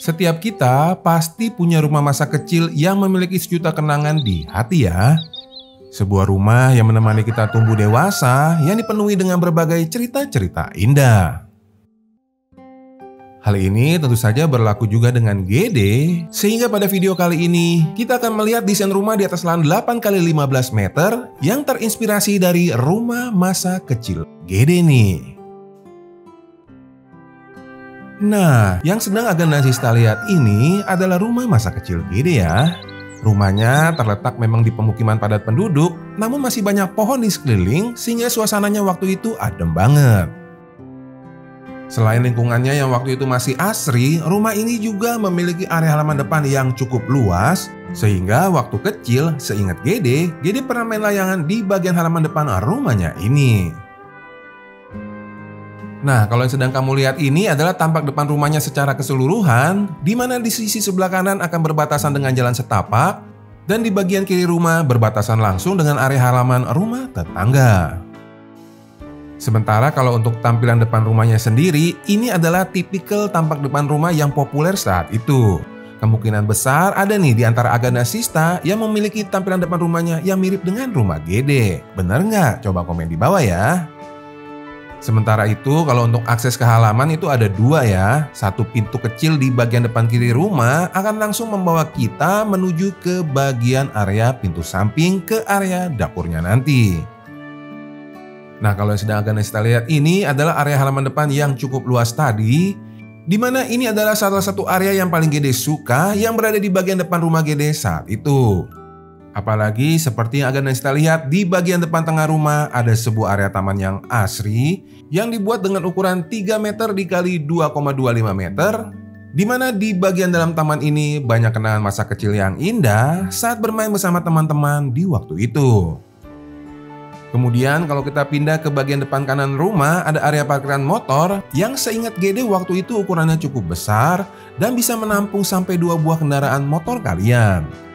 Setiap kita pasti punya rumah masa kecil yang memiliki sejuta kenangan di hati ya. Sebuah rumah yang menemani kita tumbuh dewasa, yang dipenuhi dengan berbagai cerita-cerita indah. Hal ini tentu saja berlaku juga dengan GD, sehingga pada video kali ini kita akan melihat desain rumah di atas lahan 8x15 meter yang terinspirasi dari rumah masa kecil GD nih. Nah, yang sedang Aga Nazista lihat ini adalah rumah masa kecil GD ya. Rumahnya terletak memang di pemukiman padat penduduk, namun masih banyak pohon di sekeliling sehingga suasananya waktu itu adem banget. Selain lingkungannya yang waktu itu masih asri, rumah ini juga memiliki area halaman depan yang cukup luas, sehingga waktu kecil, seingat GD pernah main layangan di bagian halaman depan rumahnya ini. Nah, kalau yang sedang kamu lihat ini adalah tampak depan rumahnya secara keseluruhan, di mana di sisi sebelah kanan akan berbatasan dengan jalan setapak, dan di bagian kiri rumah berbatasan langsung dengan area halaman rumah tetangga. Sementara kalau untuk tampilan depan rumahnya sendiri, ini adalah tipikal tampak depan rumah yang populer saat itu. Kemungkinan besar ada nih di antara Aga Nazista yang memiliki tampilan depan rumahnya yang mirip dengan rumah GD. Bener nggak? Coba komen di bawah ya. Sementara itu, kalau untuk akses ke halaman itu ada dua ya. Satu pintu kecil di bagian depan kiri rumah akan langsung membawa kita menuju ke bagian area pintu samping ke area dapurnya nanti. Nah, kalau yang sedang Aga Nazista lihat ini adalah area halaman depan yang cukup luas tadi, di mana ini adalah salah satu area yang paling GD suka yang berada di bagian depan rumah GD saat itu. Apalagi seperti yang Aga Nazista lihat di bagian depan tengah rumah ada sebuah area taman yang asri yang dibuat dengan ukuran 3 meter dikali 2,25 meter, di mana di bagian dalam taman ini banyak kenangan masa kecil yang indah saat bermain bersama teman-teman di waktu itu. Kemudian kalau kita pindah ke bagian depan kanan rumah ada area parkiran motor yang seingat GD waktu itu ukurannya cukup besar dan bisa menampung sampai 2 buah kendaraan motor kalian.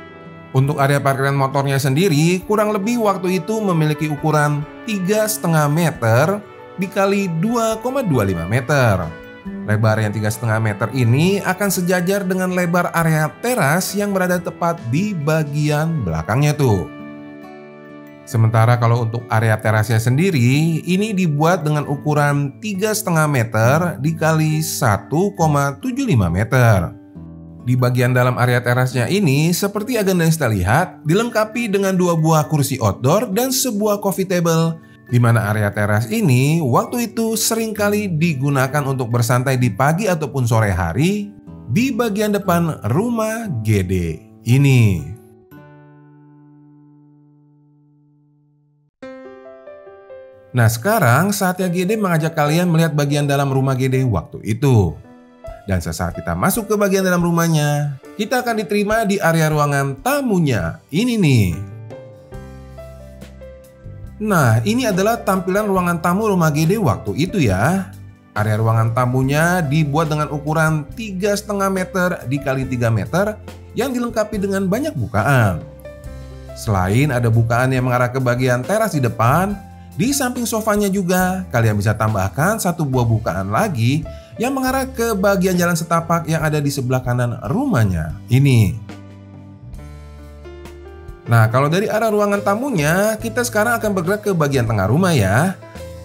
Untuk area parkiran motornya sendiri kurang lebih waktu itu memiliki ukuran 3,5 meter dikali 2,25 meter. Lebar yang 3,5 meter ini akan sejajar dengan lebar area teras yang berada tepat di bagian belakangnya tuh. Sementara kalau untuk area terasnya sendiri, ini dibuat dengan ukuran 3,5 meter dikali 1,75 meter. Di bagian dalam area terasnya ini, seperti Aga Nazista lihat, dilengkapi dengan 2 buah kursi outdoor dan sebuah coffee table, di mana area teras ini waktu itu seringkali digunakan untuk bersantai di pagi ataupun sore hari di bagian depan rumah GD ini. Nah, sekarang saatnya GD mengajak kalian melihat bagian dalam rumah GD waktu itu. Dan sesaat kita masuk ke bagian dalam rumahnya, kita akan diterima di area ruangan tamunya. Ini nih. Nah, ini adalah tampilan ruangan tamu rumah GD waktu itu ya. Area ruangan tamunya dibuat dengan ukuran 3,5 meter dikali 3 meter yang dilengkapi dengan banyak bukaan. Selain ada bukaan yang mengarah ke bagian teras di depan, di samping sofanya juga kalian bisa tambahkan 1 buah bukaan lagi yang mengarah ke bagian jalan setapak yang ada di sebelah kanan rumahnya ini. Nah, kalau dari arah ruangan tamunya, kita sekarang akan bergerak ke bagian tengah rumah ya.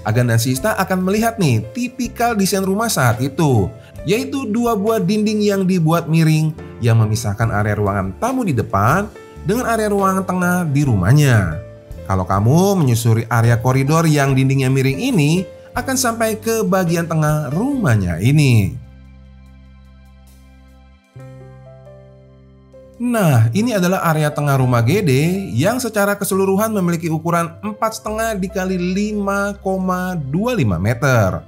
Aga Nazista akan melihat nih tipikal desain rumah saat itu, yaitu 2 buah dinding yang dibuat miring yang memisahkan area ruangan tamu di depan dengan area ruangan tengah di rumahnya. Kalau kamu menyusuri area koridor yang dindingnya miring ini, akan sampai ke bagian tengah rumahnya ini. Nah, ini adalah area tengah rumah GD yang secara keseluruhan memiliki ukuran 4,5 dikali 5,25 meter.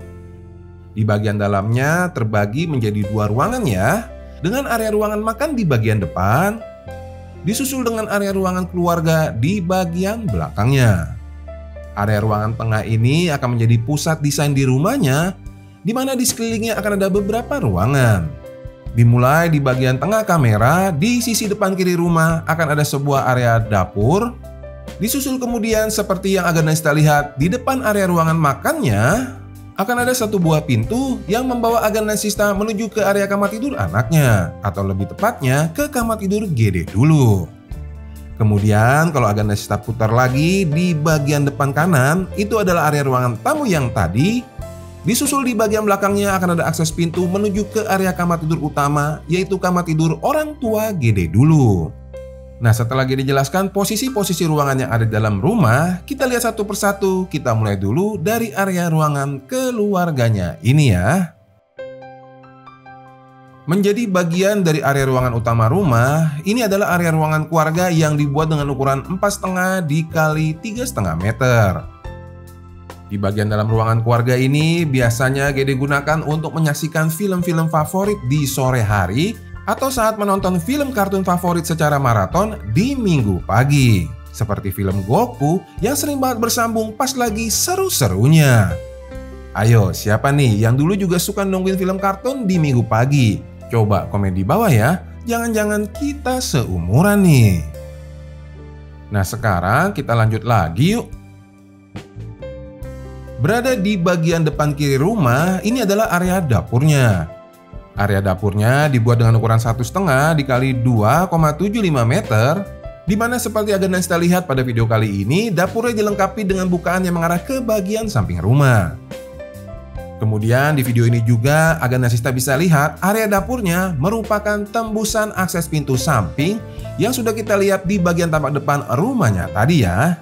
Di bagian dalamnya terbagi menjadi 2 ruangan ya, dengan area ruangan makan di bagian depan, disusul dengan area ruangan keluarga di bagian belakangnya. Area ruangan tengah ini akan menjadi pusat desain di rumahnya, di mana di sekelilingnya akan ada beberapa ruangan. Dimulai di bagian tengah kamera, di sisi depan kiri rumah akan ada sebuah area dapur. Disusul kemudian seperti yang Aga Nazista lihat di depan area ruangan makannya, akan ada satu buah pintu yang membawa Aganasista menuju ke area kamar tidur anaknya, atau lebih tepatnya ke kamar tidur Gede dulu. Kemudian kalau Aganasista putar lagi di bagian depan kanan, itu adalah area ruangan tamu yang tadi. Disusul di bagian belakangnya akan ada akses pintu menuju ke area kamar tidur utama, yaitu kamar tidur orang tua Gede dulu. Nah, setelah Gede jelaskan posisi-posisi ruangan yang ada di dalam rumah, kita lihat satu persatu. Kita mulai dulu dari area ruangan keluarganya ini ya. Menjadi bagian dari area ruangan utama rumah, ini adalah area ruangan keluarga yang dibuat dengan ukuran 4,5 dikali 3,5 meter. Di bagian dalam ruangan keluarga ini biasanya Gede gunakan untuk menyaksikan film-film favorit di sore hari atau saat menonton film kartun favorit secara maraton di minggu pagi. Seperti film Goku yang sering banget bersambung pas lagi seru-serunya. Ayo, siapa nih yang dulu juga suka nungguin film kartun di minggu pagi? Coba komen di bawah ya, jangan-jangan kita seumuran nih. Nah, sekarang kita lanjut lagi yuk. Berada di bagian depan kiri rumah, ini adalah area dapurnya. Area dapurnya dibuat dengan ukuran 1,5 dikali 2,75 meter, di mana seperti Aganasista lihat pada video kali ini, dapurnya dilengkapi dengan bukaan yang mengarah ke bagian samping rumah. Kemudian di video ini juga Aganasista bisa lihat area dapurnya merupakan tembusan akses pintu samping yang sudah kita lihat di bagian tampak depan rumahnya tadi ya.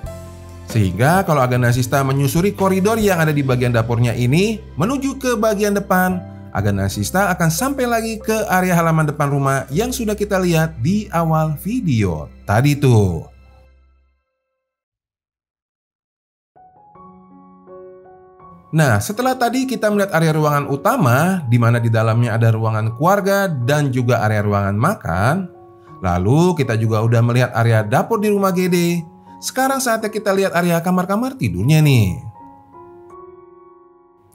Sehingga kalau Aganasista menyusuri koridor yang ada di bagian dapurnya ini menuju ke bagian depan, Aganasista akan sampai lagi ke area halaman depan rumah yang sudah kita lihat di awal video tadi tuh. Nah, setelah tadi kita melihat area ruangan utama, di mana di dalamnya ada ruangan keluarga dan juga area ruangan makan. Lalu kita juga udah melihat area dapur di rumah Gede. Sekarang saatnya kita lihat area kamar-kamar tidurnya nih.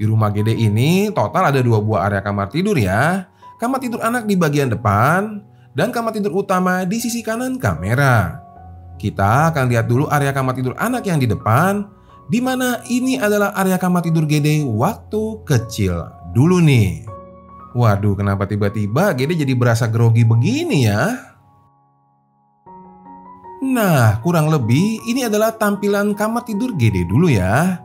Di rumah Gede ini total ada 2 buah area kamar tidur ya. Kamar tidur anak di bagian depan dan kamar tidur utama di sisi kanan kamera. Kita akan lihat dulu area kamar tidur anak yang di depan, di mana ini adalah area kamar tidur Gede waktu kecil dulu nih. Waduh, kenapa tiba-tiba Gede jadi berasa grogi begini ya? Nah, kurang lebih ini adalah tampilan kamar tidur Gede dulu ya.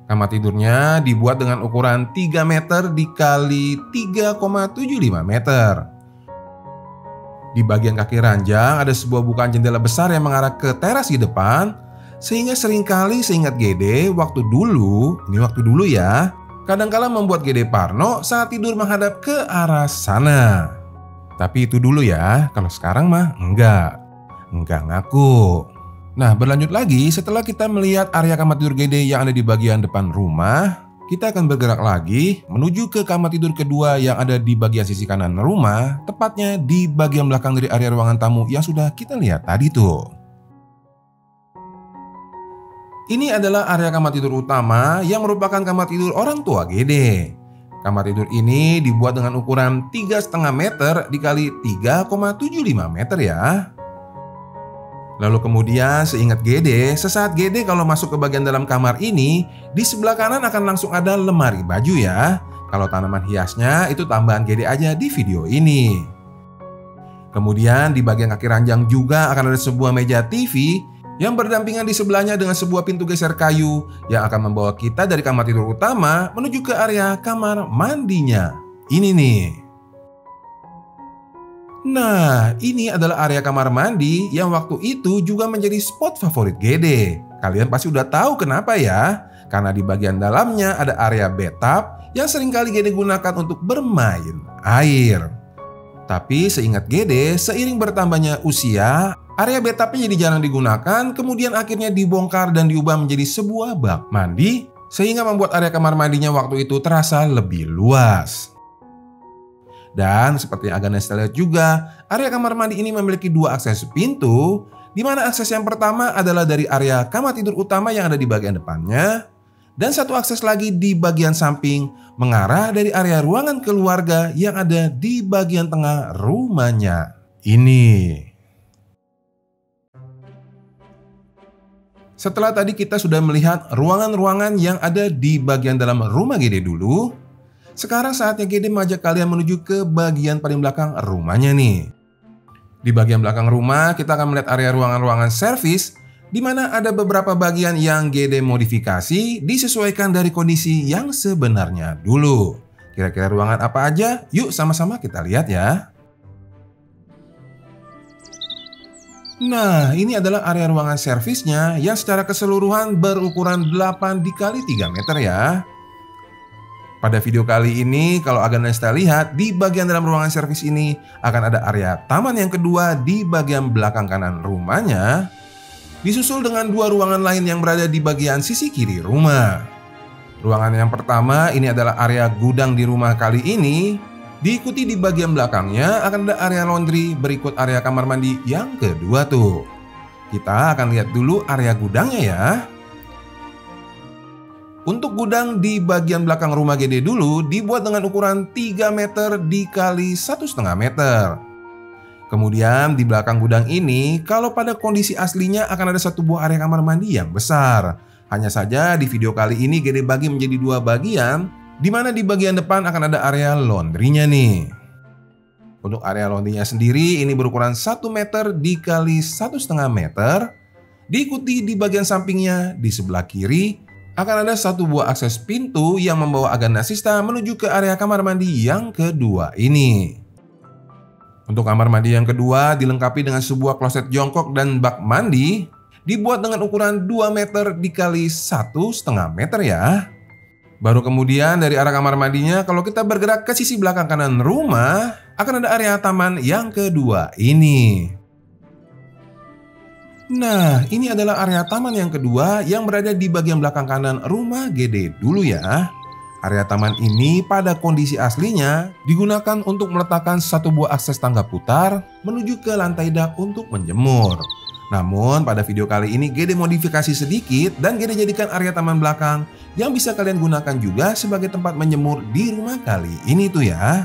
Kamar tidurnya dibuat dengan ukuran 3 meter dikali 3,75 meter. Di bagian kaki ranjang ada sebuah bukaan jendela besar yang mengarah ke teras di depan, sehingga seringkali seingat Gede waktu dulu ya, kadangkala membuat Gede parno saat tidur menghadap ke arah sana. Tapi itu dulu ya, kalau sekarang mah enggak ngaku. Nah, berlanjut lagi, setelah kita melihat area kamar tidur Gede yang ada di bagian depan rumah, kita akan bergerak lagi menuju ke kamar tidur kedua yang ada di bagian sisi kanan rumah, tepatnya di bagian belakang dari area ruangan tamu yang sudah kita lihat tadi tuh. Ini adalah area kamar tidur utama yang merupakan kamar tidur orang tua Gede. Kamar tidur ini dibuat dengan ukuran 3,5 meter dikali 3,75 meter ya. Lalu kemudian seingat Gede, sesaat Gede kalau masuk ke bagian dalam kamar ini, di sebelah kanan akan langsung ada lemari baju ya. Kalau tanaman hiasnya itu tambahan Gede aja di video ini. Kemudian di bagian kaki ranjang juga akan ada sebuah meja TV yang berdampingan di sebelahnya dengan sebuah pintu geser kayu yang akan membawa kita dari kamar tidur utama menuju ke area kamar mandinya. Ini nih. Nah, ini adalah area kamar mandi yang waktu itu juga menjadi spot favorit Gede. Kalian pasti udah tahu kenapa ya? Karena di bagian dalamnya ada area bathtub yang seringkali Gede gunakan untuk bermain air. Tapi seingat Gede, seiring bertambahnya usia, area bathtubnya jadi jarang digunakan, kemudian akhirnya dibongkar dan diubah menjadi sebuah bak mandi, sehingga membuat area kamar mandinya waktu itu terasa lebih luas. Dan seperti yang Aganasista lihat juga, area kamar mandi ini memiliki 2 akses pintu, di mana akses yang pertama adalah dari area kamar tidur utama yang ada di bagian depannya, dan 1 akses lagi di bagian samping mengarah dari area ruangan keluarga yang ada di bagian tengah rumahnya ini. Setelah tadi kita sudah melihat ruangan-ruangan yang ada di bagian dalam rumah Gede dulu, sekarang saatnya Gede mengajak kalian menuju ke bagian paling belakang rumahnya nih. Di bagian belakang rumah kita akan melihat area ruangan-ruangan servis di mana ada beberapa bagian yang Gede modifikasi disesuaikan dari kondisi yang sebenarnya dulu. Kira-kira ruangan apa aja? Yuk sama-sama kita lihat ya. Nah, ini adalah area ruangan servisnya yang secara keseluruhan berukuran 8 x 3 meter ya. Pada video kali ini, kalau akan Nesta lihat, di bagian dalam ruangan servis ini akan ada area taman yang kedua di bagian belakang kanan rumahnya, disusul dengan dua ruangan lain yang berada di bagian sisi kiri rumah. Ruangan yang pertama ini adalah area gudang di rumah kali ini, diikuti di bagian belakangnya akan ada area laundry, berikut area kamar mandi yang kedua tuh. Kita akan lihat dulu area gudangnya ya. Untuk gudang di bagian belakang rumah Gede dulu dibuat dengan ukuran 3 meter dikali 1,5 meter. Kemudian di belakang gudang ini, kalau pada kondisi aslinya akan ada satu buah area kamar mandi yang besar. Hanya saja di video kali ini Gede bagi menjadi dua bagian, di mana di bagian depan akan ada area laundry-nya nih. Untuk area laundry-nya sendiri ini berukuran 1 meter dikali 1,5 meter. Diikuti di bagian sampingnya di sebelah kiri akan ada satu buah akses pintu yang membawa Agan Nasista menuju ke area kamar mandi yang kedua ini. Untuk kamar mandi yang kedua dilengkapi dengan sebuah kloset jongkok dan bak mandi, dibuat dengan ukuran 2 meter dikali 1,5 meter ya. Baru kemudian dari arah kamar mandinya, kalau kita bergerak ke sisi belakang kanan rumah, akan ada area taman yang kedua ini. Nah, ini adalah area taman yang kedua yang berada di bagian belakang kanan rumah Gede dulu ya. Area taman ini pada kondisi aslinya digunakan untuk meletakkan satu buah akses tangga putar menuju ke lantai dak untuk menjemur. Namun pada video kali ini Gede modifikasi sedikit dan Gede jadikan area taman belakang yang bisa kalian gunakan juga sebagai tempat menjemur di rumah kali ini tuh ya.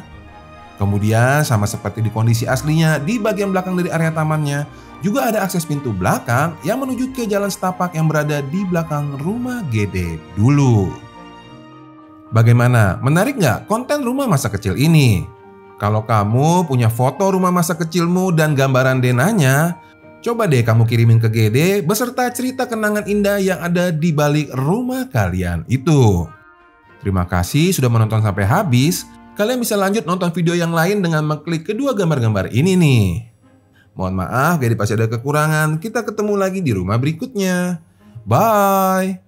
Kemudian sama seperti di kondisi aslinya, di bagian belakang dari area tamannya juga ada akses pintu belakang yang menuju ke jalan setapak yang berada di belakang rumah Gede dulu. Bagaimana? Menarik nggak konten rumah masa kecil ini? Kalau kamu punya foto rumah masa kecilmu dan gambaran denahnya, coba deh kamu kirimin ke Gede beserta cerita kenangan indah yang ada di balik rumah kalian itu. Terima kasih sudah menonton sampai habis. Kalian bisa lanjut nonton video yang lain dengan mengklik kedua gambar-gambar ini nih. Mohon maaf, Gede pasti ada kekurangan. Kita ketemu lagi di rumah berikutnya. Bye!